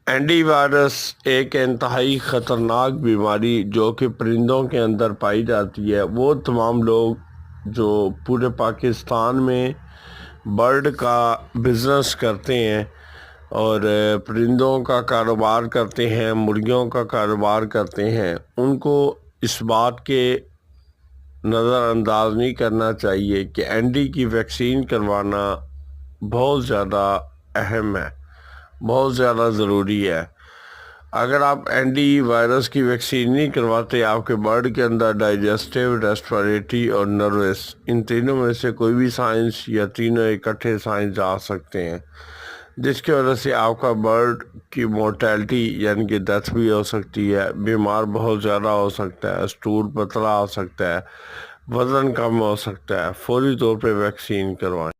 Andy virus एक इंतहाई ख़तरनाक बीमारी जो कि परिंदों के अंदर पाई जाती है। वो तमाम लोग जो पूरे पाकिस्तान में बर्ड का बिज़नेस करते हैं और परिंदों का कारोबार करते हैं, मुर्गियों का कारोबार करते हैं, उनको इस बात के नज़रअंदाज नहीं करना चाहिए कि एंडी की वैक्सीन करवाना बहुत ज़्यादा अहम है, बहुत ज़्यादा ज़रूरी है। अगर आप एंटी वायरस की वैक्सीन नहीं करवाते, आपके बर्ड के अंदर डाइजेस्टिव, रेस्पिरेटरी और नर्वस, इन तीनों में से कोई भी साइंस या तीनों इकट्ठे साइंस आ सकते हैं, जिसकी वजह से आपका बर्ड की मोर्टेलिटी यानी कि डेथ भी हो सकती है, बीमार बहुत ज़्यादा हो सकता है, स्टूल पतला हो सकता है, वज़न कम हो सकता है। फौरी तौर पे वैक्सीन करवाएं।